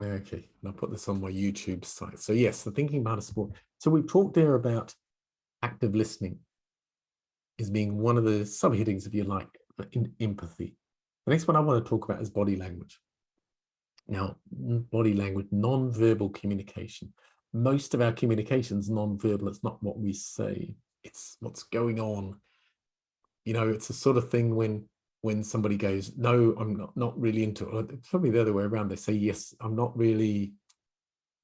Okay, and I'll put this on my YouTube site. So yes, the thinking about a sport. So we've talked there about active listening as being one of the subheadings, if you like, for empathy. The next one I want to talk about is body language. Now, body language, non-verbal communication. Most of our communication is non-verbal. It's not what we say. It's what's going on. It's the sort of thing when somebody goes, "No, I'm not really into it." Or it's probably the other way around. They say, "Yes, I'm not really.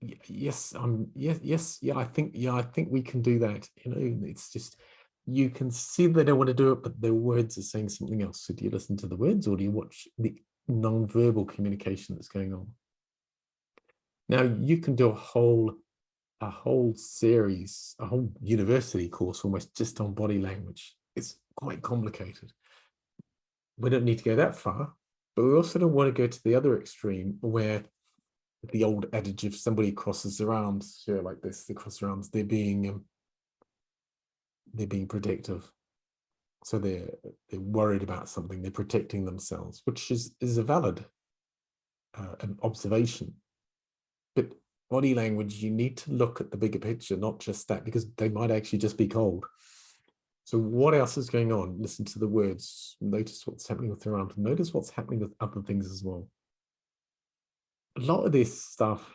Yes, yes, yeah. I think we can do that." It's just you can see they don't want to do it, but their words are saying something else. So do you listen to the words, or do you watch the non-verbal communication that's going on? Now you can do a whole series, a whole university course almost just on body language. It's quite complicated. We don't need to go that far, but we also don't want to go to the other extreme where the old adage, if somebody crosses their arms like this, they cross their arms, they're being protective. So they're worried about something, they're protecting themselves, which is a valid an observation. But body language, you need to look at the bigger picture, not just that, because they might actually just be cold. So what else is going on? Listen to the words, notice what's happening with their arms, notice what's happening with other things as well. A lot of this stuff,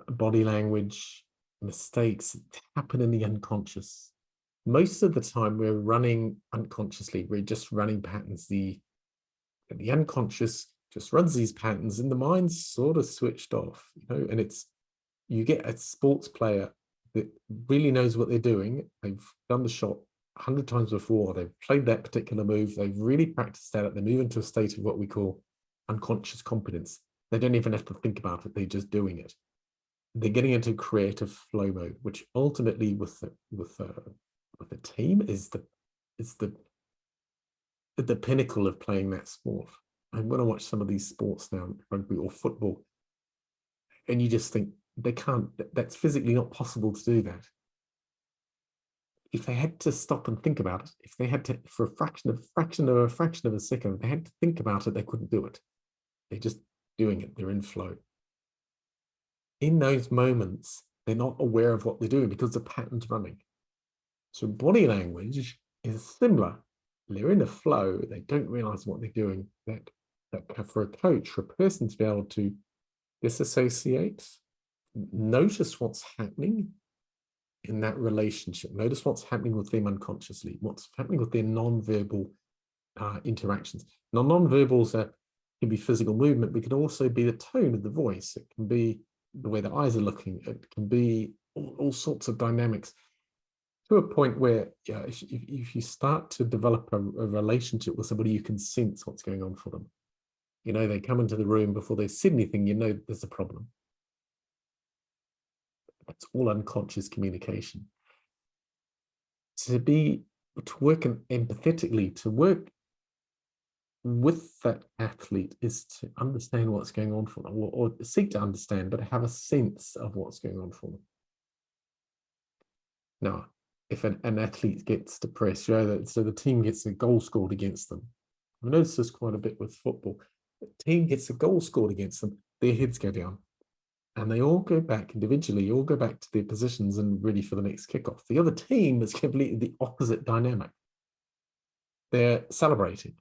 body language, mistakes, happen in the unconscious. Most of the time we're running unconsciously, we're just running patterns. The unconscious just runs these patterns and the mind's sort of switched off, and you get a sports player that really knows what they're doing. They've done the shot 100 times before. They've played that particular move. They've really practiced at it. They move into a state of what we call unconscious competence. They don't even have to think about it. They're just doing it. They're getting into creative flow mode, which ultimately with the team is the pinnacle of playing that sport. I'm going to watch some of these sports now, rugby or football, and you just think they can't. That's physically not possible to do that. If they had to stop and think about it, if they had to, for a fraction of a second, if they had to think about it, they couldn't do it. They're just doing it. They're in flow. In those moments, they're not aware of what they're doing because the pattern's running. So body language is similar. They're in a flow. They don't realize what they're doing. That for a coach, for a person to be able to disassociate, notice what's happening in that relationship, notice what's happening with them unconsciously, what's happening with their non-verbal interactions. Now, non-verbals can be physical movement, but it can also be the tone of the voice. It can be the way the eyes are looking. It can be all sorts of dynamics, to a point where if you start to develop a relationship with somebody, you can sense what's going on for them. They come into the room before they said anything, there's a problem. That's all unconscious communication. To work empathetically, to work with that athlete is to understand what's going on for them, or seek to understand, but have a sense of what's going on for them. Now, if an athlete gets depressed, so the team gets a goal scored against them. I've noticed this quite a bit with football. The team gets a goal scored against them, their heads go down. And they all go back individually, all go back to their positions and ready for the next kickoff. The other team is completely the opposite dynamic. They're celebrating.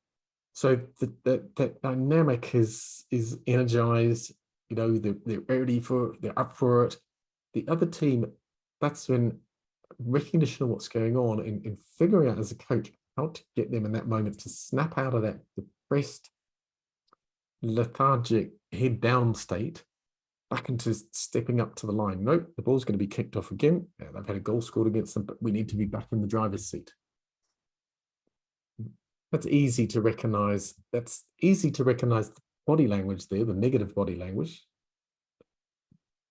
So that dynamic is energized. They're ready for it. They're up for it. The other team, that's when recognition of what's going on and figuring out as a coach how to get them in that moment to snap out of that depressed, lethargic, head down state back into stepping up to the line. Nope, the ball's going to be kicked off again. Yeah, they've had a goal scored against them, but we need to be back in the driver's seat. That's easy to recognize. That's easy to recognize the body language there, the negative body language.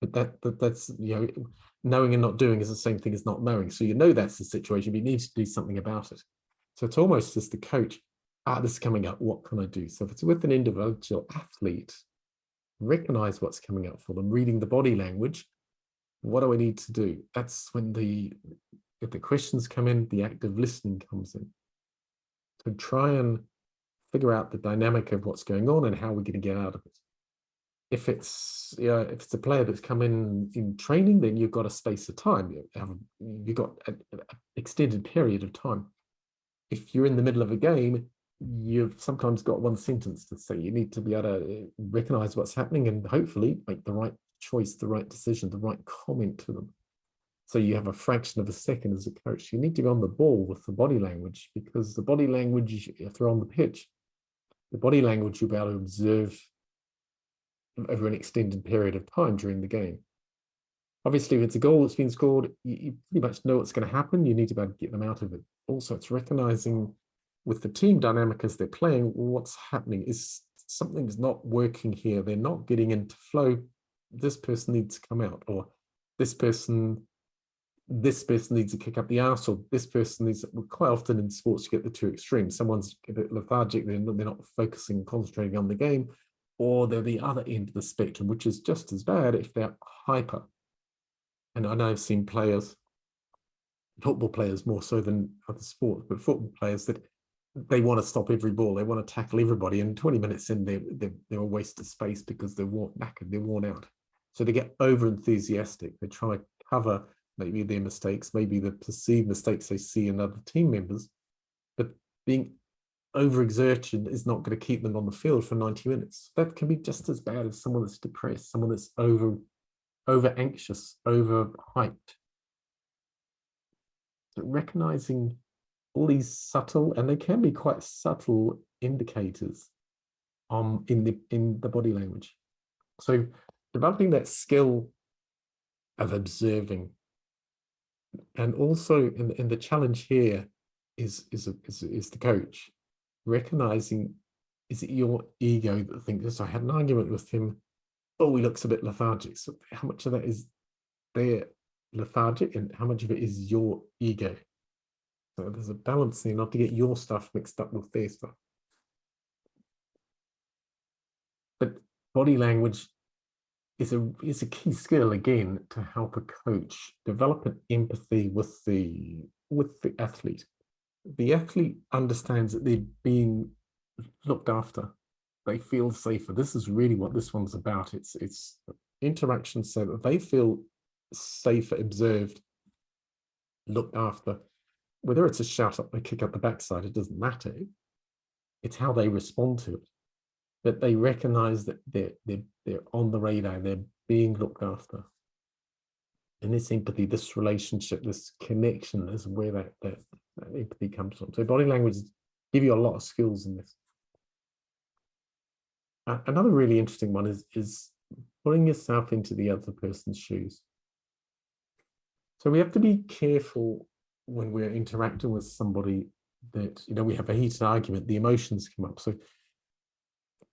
But that's knowing and not doing is the same thing as not knowing. So that's the situation, but you need to do something about it. So it's almost as the coach, this is coming up, what can I do? So if it's with an individual athlete, recognize what's coming up for them, reading the body language. What do I need to do? That's when if the questions come in, the active listening comes in. So try and figure out the dynamic of what's going on and how we're going to get out of it. if it's a player that's come in training, then you've got a space of time. You've got an extended period of time. If you're in the middle of a game, you've sometimes got one sentence to say. You need to be able to recognize what's happening and hopefully make the right choice, the right decision, the right comment to them. So you have a fraction of a second as a coach. You need to be on the ball with the body language, because the body language, if they're on the pitch, the body language you'll be able to observe over an extended period of time during the game. Obviously, if it's a goal that's been scored, you pretty much know what's going to happen. You need to be able to get them out of it. Also, it's recognizing with the team dynamic as they're playing, what's happening is something's not working here. They're not getting into flow. This person needs to come out, or this person needs to kick up the arse, or this person needs. Quite often in sports, you get the two extremes. Someone's a bit lethargic, they're not focusing, concentrating on the game, or they're the other end of the spectrum, which is just as bad if they're hyper. And I know I've seen players, football players more so than other sports, but football players that they want to stop every ball, they want to tackle everybody, and 20 minutes in, they're a waste of space because they're knackered, they're worn out. So they get over enthusiastic. They try to cover maybe their mistakes, maybe the perceived mistakes they see in other team members, but being overexerted is not going to keep them on the field for 90 minutes. That can be just as bad as someone that's depressed, someone that's over anxious, over hyped. So recognizing all these subtle, and they can be quite subtle indicators in the body language. So developing that skill of observing, and also in the challenge here is the coach recognizing, is it your ego that thinks, so I had an argument with him, oh, he looks a bit lethargic. So how much of that is their lethargic and how much of it is your ego? So there's a balance there, not to get your stuff mixed up with their stuff. But body language is a key skill, again, to help a coach develop an empathy with the athlete. The athlete understands that they're being looked after. They feel safer. This is really what this one's about. It's interaction so that they feel safer, observed, looked after. Whether it's a shout up, a kick up the backside, it doesn't matter. It's how they respond to it. But they recognize that they're on the radar, they're being looked after. And this empathy, this relationship, this connection is where that empathy comes from. So body language give you a lot of skills in this. Another really interesting one is putting yourself into the other person's shoes. So we have to be careful when we're interacting with somebody that, we have a heated argument, the emotions come up. So,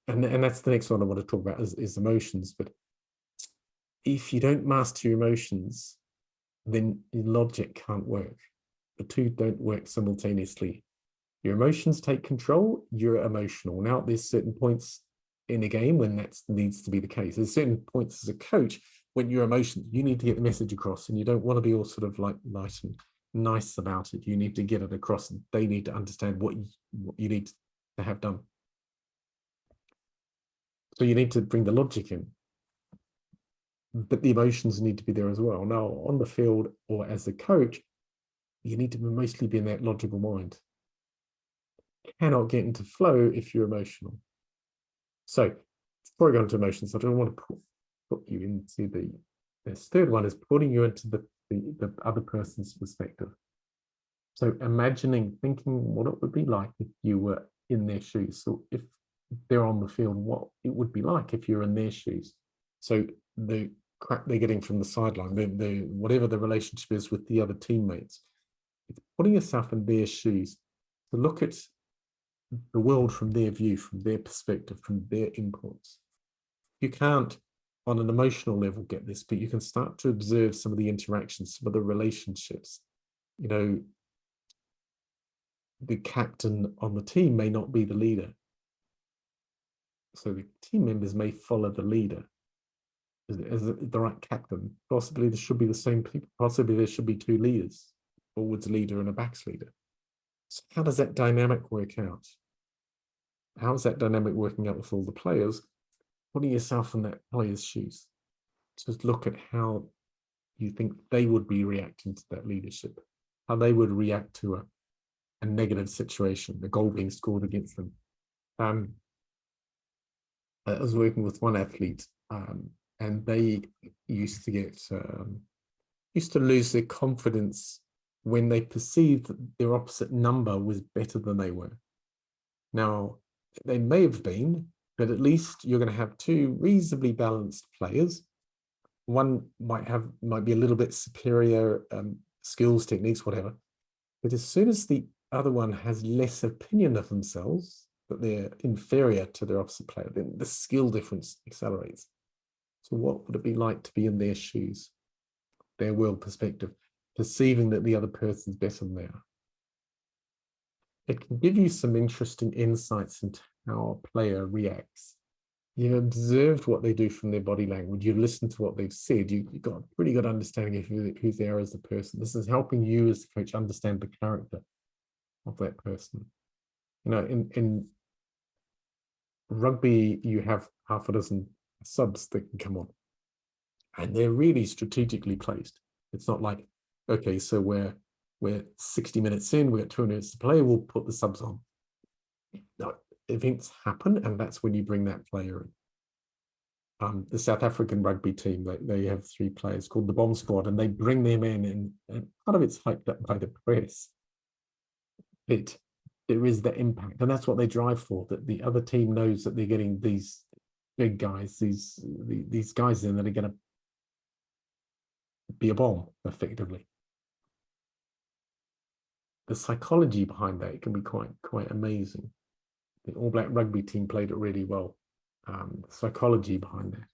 and that's the next one I want to talk about is emotions. But if you don't master your emotions, then logic can't work. The two don't work simultaneously. Your emotions take control, you're emotional. Now, there's certain points in a game when that needs to be the case. There's certain points as a coach when your emotions, you need to get the message across, and you don't want to be all sort of like light and nice about it. You need to get it across, and they need to understand what you need to have done. So you need to bring the logic in, but the emotions need to be there as well. Now, on the field or as a coach, you need to mostly be in that logical mind. You cannot get into flow if you're emotional. So before I go into emotions, I don't want to put you into this third one is putting you into the other person's perspective. So thinking what it would be like if you were in their shoes. So if they're on the field, what it would be like if you're in their shoes. So the crap they're getting from the sideline, whatever the relationship is with the other teammates, it's putting yourself in their shoes to look at the world from their view, from their perspective, from their inputs. You can't, on an emotional level, get this, but you can start to observe some of the interactions, some of the relationships. The captain on the team may not be the leader. So the team members may follow the leader as the right captain. Possibly there should be the same people. Possibly there should be two leaders, a forwards leader and a backs leader. So how does that dynamic work out? How is that dynamic working out with all the players? putting yourself in that player's shoes. Just look at how you think they would be reacting to that leadership, how they would react to a negative situation, a goal being scored against them. I was working with one athlete, and they used to lose their confidence when they perceived that their opposite number was better than they were. Now, they may have been, but at least you're going to have two reasonably balanced players. One might be a little bit superior, skills, techniques, whatever. But as soon as the other one has less opinion of themselves, that they're inferior to their opposite player, then the skill difference accelerates. So what would it be like to be in their shoes, their world perspective, perceiving that the other person's better than they are? It can give you some interesting insights into how a player reacts. You've observed what they do from their body language. You've listened to what they've said. You've got a pretty good understanding of who they are as a person. This is helping you as the coach understand the character of that person. You know, in rugby, you have half a dozen subs that can come on, and they're really strategically placed. It's not like, okay, so we're 60 minutes in, we've got 2 minutes to play, we'll put the subs on. No, events happen, and that's when you bring that player in. The South African rugby team, they have 3 players called the Bomb Squad, and they bring them in, and part of it's hyped up by the press. There is the impact, and that's what they drive for, that the other team knows that they're getting these big guys, these guys in that are going to be a bomb, effectively. The psychology behind that can be quite amazing. The All Black rugby team played it really well. The psychology behind that.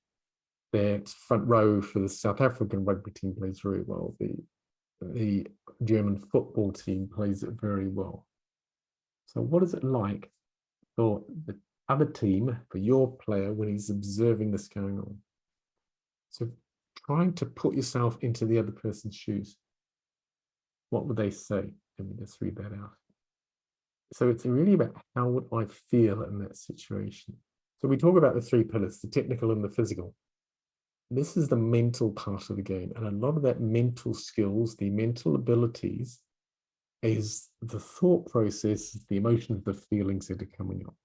Their front row for the South African rugby team plays very well. The German football team plays it very well. So what is it like for the other team, for your player, when he's observing this going on? So trying to put yourself into the other person's shoes. What would they say? Let me just read that out. So it's really about how would I feel in that situation. So we talk about the 3 pillars, the technical and the physical. This is the mental part of the game. And a lot of that mental skills, the mental abilities, is the thought process, the emotions, the feelings that are coming up.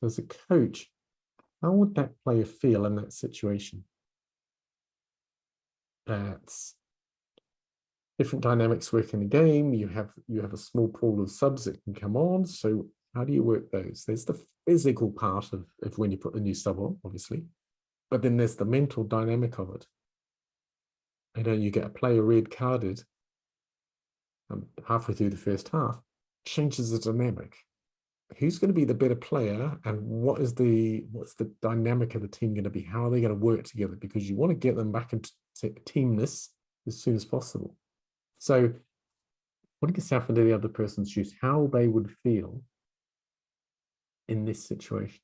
As a coach, how would that player feel in that situation? That's different dynamics work in the game. You have a small pool of subs that can come on. So how do you work those? There's the physical part of when you put the new sub on, obviously, but then there's the mental dynamic of it. You know, you get a player red carded halfway through the first half, changes the dynamic. Who's going to be the better player, and what's the dynamic of the team going to be? How are they going to work together? Because you want to get them back into teamness as soon as possible. So putting yourself into the other person's shoes, how they would feel in this situation.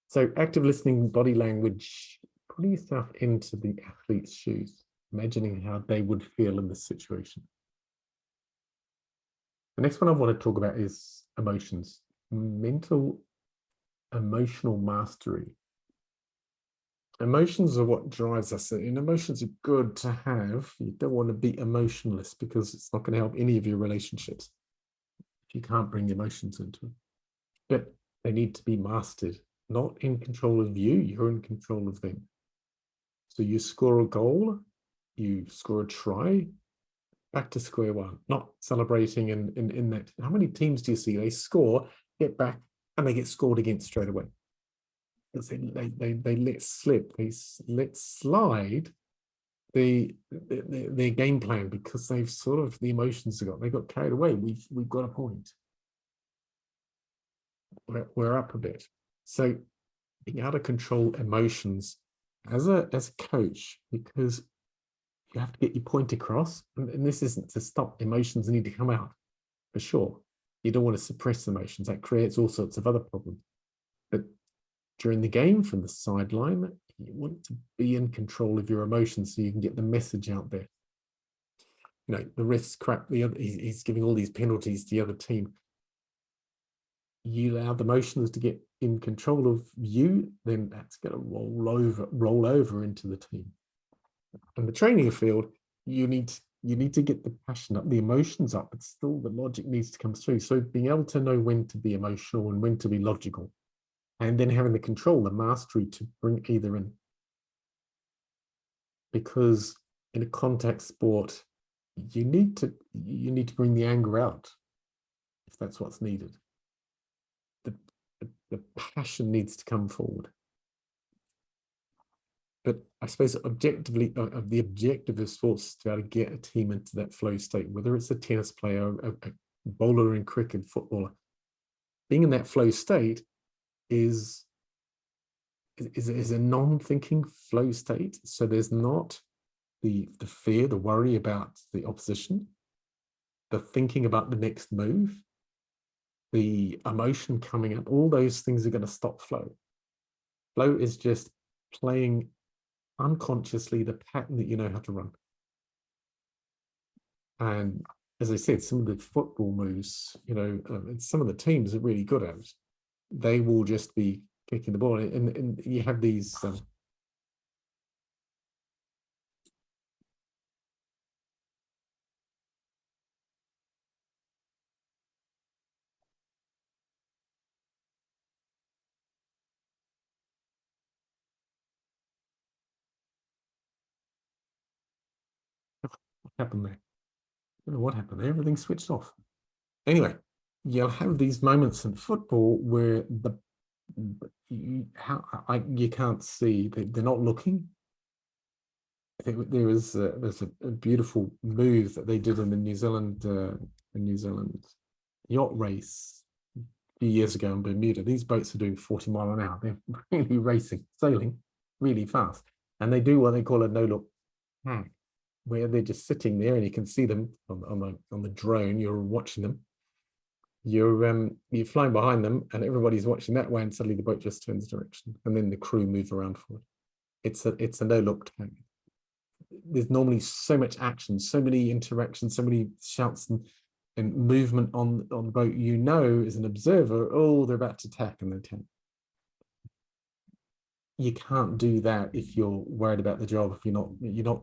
So active listening, body language, putting yourself into the athlete's shoes, imagining how they would feel in this situation. The next one I want to talk about is emotions, mental, emotional mastery. Emotions are what drives us, and emotions are good to have. You don't want to be emotionless because it's not going to help any of your relationships if you can't bring emotions into it. But they need to be mastered, not in control of you, you're in control of them. So you score a goal, you score a try, back to square one, not celebrating in that. How many teams do you see? They score, get back, and they get scored against straight away. Because they let slip, they let slide their game plan because they've sort of, the emotions they got carried away. We've got a point. We're up a bit. So being able to control emotions as a coach, because you have to get your point across, and this isn't to stop. Emotions need to come out, for sure. You don't want to suppress emotions. That creates all sorts of other problems. But during the game, from the sideline, you want to be in control of your emotions so you can get the message out there. You know, the ref's crap. He's giving all these penalties to the other team. you allow the emotions to get in control of you, then that's going to roll over into the team. In the training field, you need to get the passion up, the emotions up, but still the logic needs to come through. So being able to know when to be emotional and when to be logical, and then having the control, the mastery to bring either in. Because in a contact sport, you need to bring the anger out if that's what's needed. The passion needs to come forward. But I suppose objectively, the objective of sports is to be able to get a team into that flow state, whether it's a tennis player, a bowler in cricket, footballer. Being in that flow state is a non-thinking flow state. So there's not the fear, the worry about the opposition, the thinking about the next move, the emotion coming up. All those things are going to stop flow. Flow is just playing unconsciously the pattern that you know how to run. And as I said, some of the football moves, and some of the teams are really good at it. They will just be kicking the ball, and you have these. What happened there? I don't know what happened there. Everything switched off. Anyway, you'll have these moments in football where you can't see, they're not looking. There's a beautiful move that they did in the New Zealand yacht race a few years ago in Bermuda. These boats are doing 40 mile an hour. They're really racing, sailing really fast, and they do what they call a no-look tag, where they're just sitting there and you can see them on the drone. You're watching them. You're flying behind them, and everybody's watching that way, and suddenly the boat just turns direction, and then the crew move around forward. It's a no-look tag. There's normally so much action, so many interactions, so many shouts and movement on the boat. As an observer, oh, they're about to attack, and they attack. You can't do that if you're worried about the job. If you're not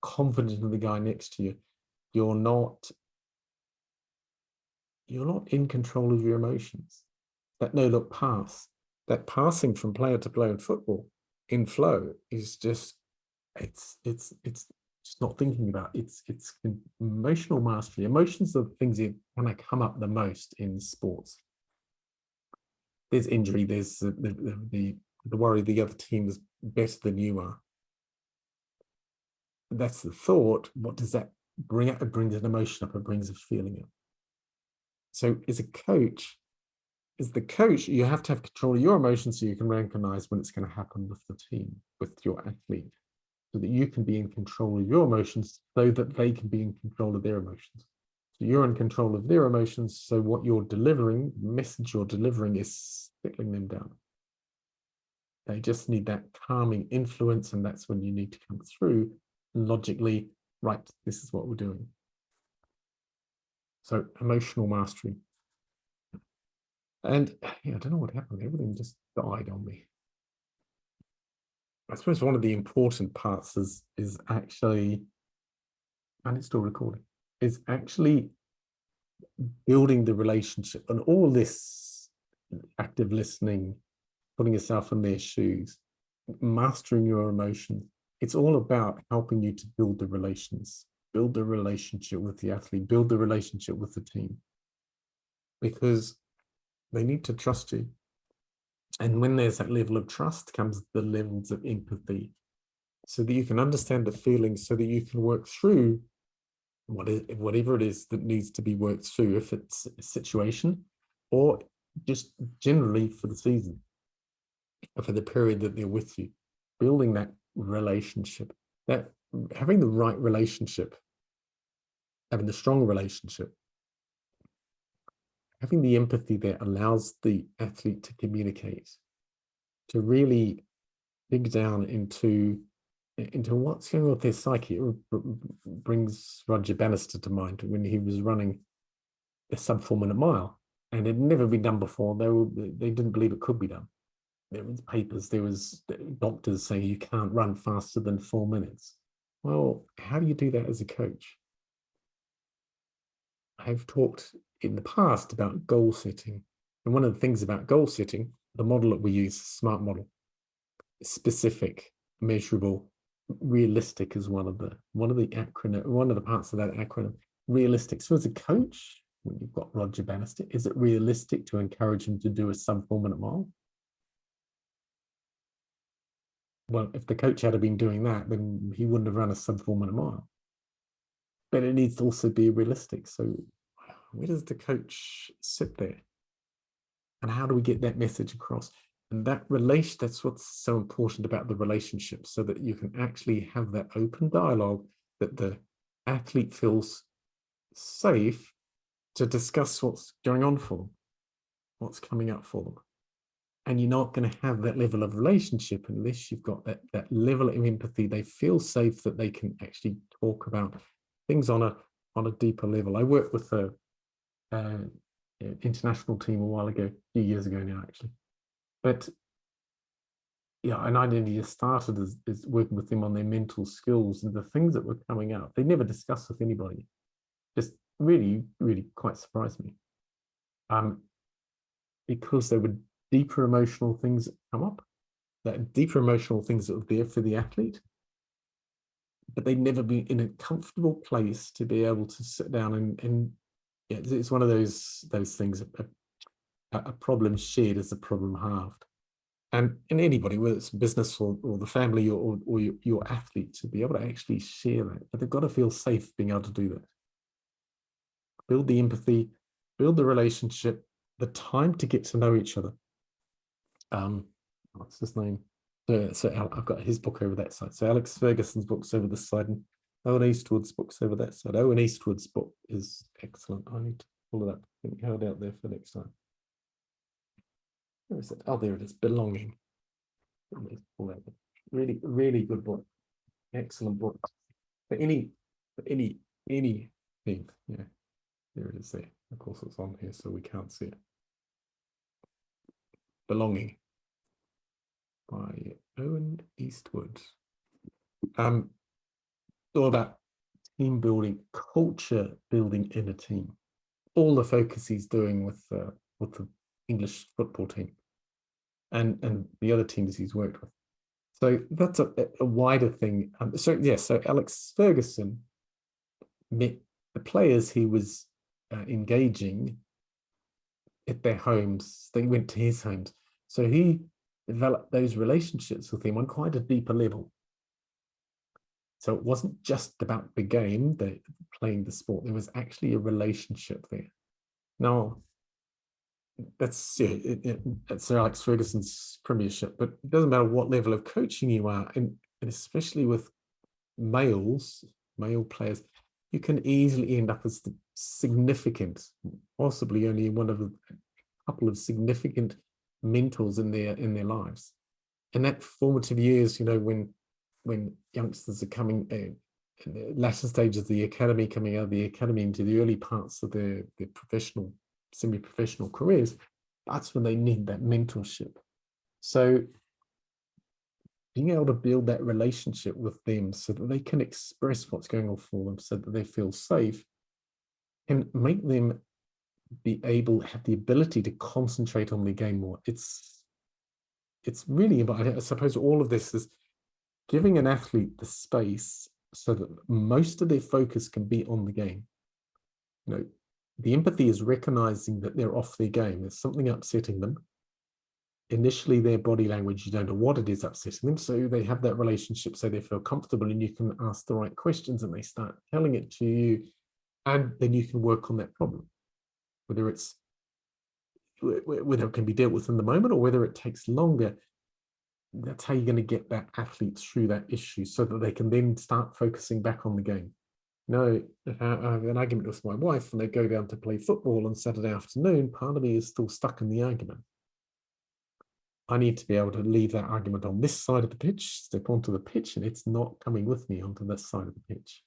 confident in the guy next to you, you're not in control of your emotions. That no-look pass, that passing from player to player in football in flow is just it's not thinking about it's emotional mastery. Emotions are the things that kind of come up the most in sports. There's injury, there's the worry the other team is better than you are. That's the thought. What does that bring up? It brings an emotion up, it brings a feeling up. So as the coach, you have to have control of your emotions so you can recognize when it's going to happen with the team, with your athlete, so that you can be in control of your emotions so that they can be in control of their emotions. So you're in control of their emotions, so what you're delivering, the message you're delivering, is settling them down. They just need that calming influence, and that's when you need to come through logically, right, this is what we're doing. So emotional mastery. And I don't know what happened. Everything just died on me. I suppose one of the important parts is actually, and it's still recording, is actually building the relationship. And all this active listening, putting yourself in their shoes, mastering your emotions, it's all about helping you to build the relations, build the relationship with the athlete, build the relationship with the team. Because they need to trust you. And when there's that level of trust comes the levels of empathy, so that you can understand the feelings, so that you can work through whatever it is that needs to be worked through, if it's a situation or just generally for the season, or for the period that they're with you. Building that relationship, that having the right relationship, having the strong relationship, having the empathy that allows the athlete to communicate, to really dig down into what's going on with their psyche. It brings Roger Bannister to mind when he was running a sub 4 minute mile. and it had never been done before. They didn't believe it could be done. There was papers, there was doctors saying you can't run faster than 4 minutes. Well, how do you do that as a coach? I've talked in the past about goal setting. And one of the things about goal setting, the model that we use, SMART model, specific, measurable, realistic is one of the parts of that acronym. Realistic. So as a coach, when you've got Roger Bannister, is it realistic to encourage him to do a sub 4 minute mile? Well, if the coach had been doing that, then he wouldn't have run a sub 4 minute mile. But it needs to also be realistic. So where does the coach sit there? And how do we get that message across? And that's what's so important about the relationship, so that you can actually have that open dialogue, that the athlete feels safe to discuss what's going on for them, what's coming up for them. And you're not going to have that level of relationship unless you've got that level of empathy. They feel safe that they can actually talk about things on a deeper level. I worked with a international team a while ago, a few years ago now, actually. But yeah, and I only just started as working with them on their mental skills, and the things that were coming up, they never discussed with anybody. Just really, really quite surprised me. Because there were deeper emotional things that come up, that deeper emotional things that were there for the athlete, but they'd never been in a comfortable place to be able to sit down and yeah, it's one of those things. A problem shared is a problem halved. And anybody, whether it's business or the family or your athlete, to be able to actually share that, but they've got to feel safe being able to do that. Build the empathy, build the relationship, the time to get to know each other. What's his name? So I've got his book over that side. So Alex Ferguson's book's over this side, and Owen Eastwood's book's over that side. Owen Eastwood's book is excellent. I need to pull it up. I think held out there for next time. Where is it? Oh, there it is. Belonging. Really, really good book. Excellent book. For anything. Yeah, there it is there. Of course, it's on here, so we can't see it. Belonging by Owen Eastwood. All about team building, culture building in a team. All the focus he's doing with the English football team and the other teams he's worked with. So that's a wider thing. So Alex Ferguson met the players he was engaging at their homes. They went to his homes. So he developed those relationships with them on quite a deeper level. So it wasn't just about the game, playing the sport. There was actually a relationship there. Now, that's Sir Alex Ferguson's premiership, but it doesn't matter what level of coaching you are, and especially with male players, you can easily end up as the significant, possibly only one of a couple of significant mentors in their lives. And that formative years, when youngsters are coming in the latter stages of the academy, coming out of the academy into the early parts of their professional, semi-professional careers, that's when they need that mentorship. So being able to build that relationship with them so that they can express what's going on for them, so that they feel safe, and make them have the ability to concentrate on the game more. It's really about, I suppose all of this is giving an athlete the space so that most of their focus can be on the game. The empathy is recognizing that they're off their game. There's something upsetting them. Initially, their body language, you don't know what it is upsetting them. So they have that relationship so they feel comfortable, and you can ask the right questions and they start telling it to you. And then you can work on that problem, whether it can be dealt with in the moment or whether it takes longer. That's how you're going to get that athlete through that issue so that they can then start focusing back on the game. If I have an argument with my wife and they go down to play football on Saturday afternoon, part of me is still stuck in the argument. I need to be able to leave that argument on this side of the pitch, step onto the pitch, and it's not coming with me onto this side of the pitch.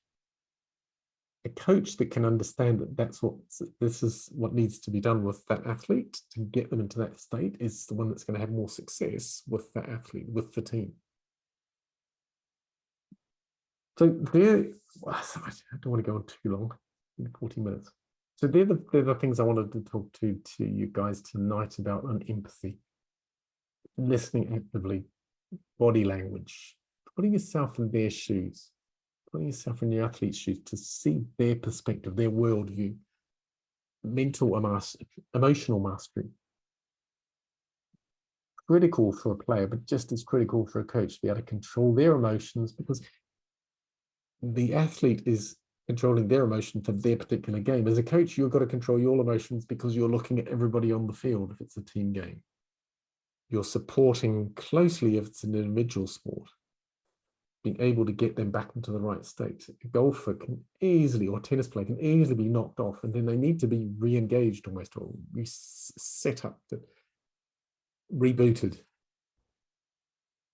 a coach that can understand that this is what needs to be done with that athlete to get them into that state is the one that's going to have more success with that athlete, with the team. So I don't want to go on too long, 40 minutes. So they're the things I wanted to talk to you guys tonight about on empathy, listening actively, body language, putting yourself in their shoes, putting yourself in your athlete's shoes to see their perspective, their worldview, emotional mastery. Critical for a player, but just as critical for a coach to be able to control their emotions, because the athlete is controlling their emotion for their particular game. As a coach, you've got to control your emotions because you're looking at everybody on the field if it's a team game. You're supporting closely if it's an individual sport, being able to get them back into the right state. A golfer can easily, or tennis player can easily be knocked off, and then they need to be re-engaged almost, or set up, rebooted.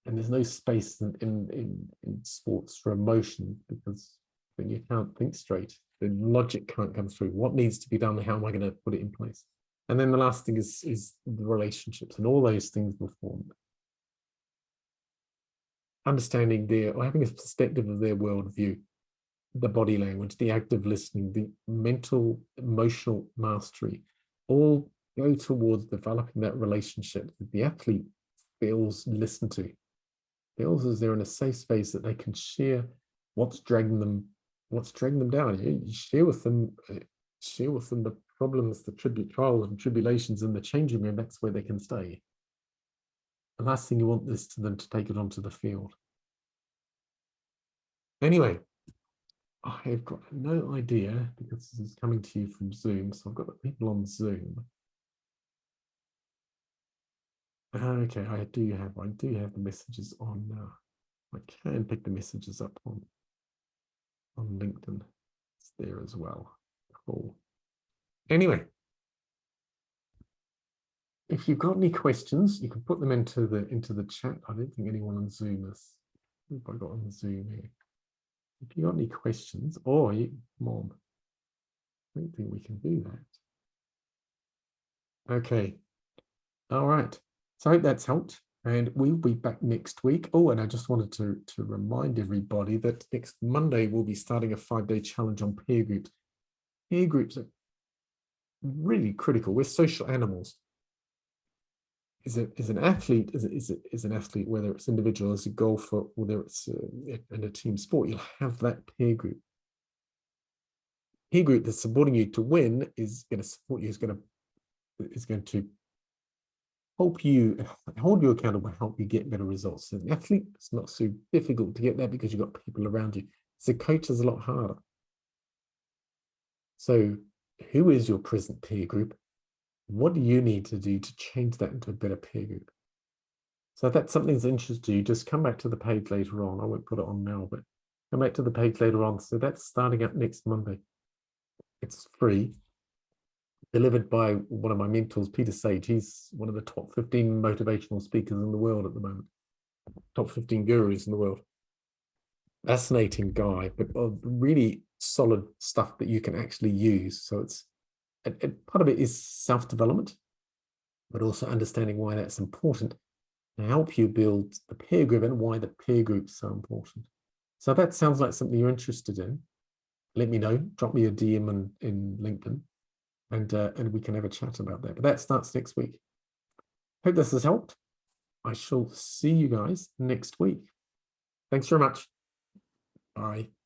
And there's no space in sports for emotion, because when you can't think straight, the logic can't come through. What needs to be done? How am I going to put it in place? And then the last thing is the relationships, and all those things will form. Understanding or having a perspective of their worldview, the body language, the active listening, the mental, emotional mastery, all go towards developing that relationship that the athlete feels listened to, feels as they're in a safe space that they can share what's dragging them down. You share with them the problems, the trials and tribulations in the changing room. That's where they can stay. The last thing you want is to them to take it onto the field. Anyway, I have got no idea, because this is coming to you from Zoom, so I've got the people on Zoom. Okay, I do have the messages on now. I can pick the messages up on LinkedIn. It's there as well. Cool. Anyway, if you've got any questions, you can put them into the chat. I don't think anyone on Zoom has. Who have I got on Zoom here? If you got any questions, or Mom, I don't think we can do that. Okay. All right. So I hope that's helped. And we'll be back next week. Oh, and I just wanted to remind everybody that next Monday we'll be starting a 5-day challenge on peer groups. Peer groups are really critical. We're social animals. Is an athlete, is an athlete, whether it's individual, as a golfer, whether it's in a team sport, you'll have that peer group. Peer group that's supporting you to win is going to support you, is going to help you, hold you accountable, help you get better results. So an athlete, it's not so difficult to get that because you've got people around you. As a coach, is a lot harder. So who is your present peer group? What do you need to do to change that into a better peer group? So if that's something that's interesting to you, just come back to the page later on. I won't put it on now, but come back to the page later on. So that's starting up next Monday. It's free. Delivered by one of my mentors, Peter Sage. He's one of the top 15 motivational speakers in the world at the moment. Top 15 gurus in the world. Fascinating guy, but really solid stuff that you can actually use. So it's part of it is self-development, but also understanding why that's important to help you build the peer group and why the peer group's so important. So that sounds like something you're interested in. Let me know. Drop me a DM in LinkedIn, and we can have a chat about that. But that starts next week. Hope this has helped. I shall see you guys next week. Thanks very much. Bye.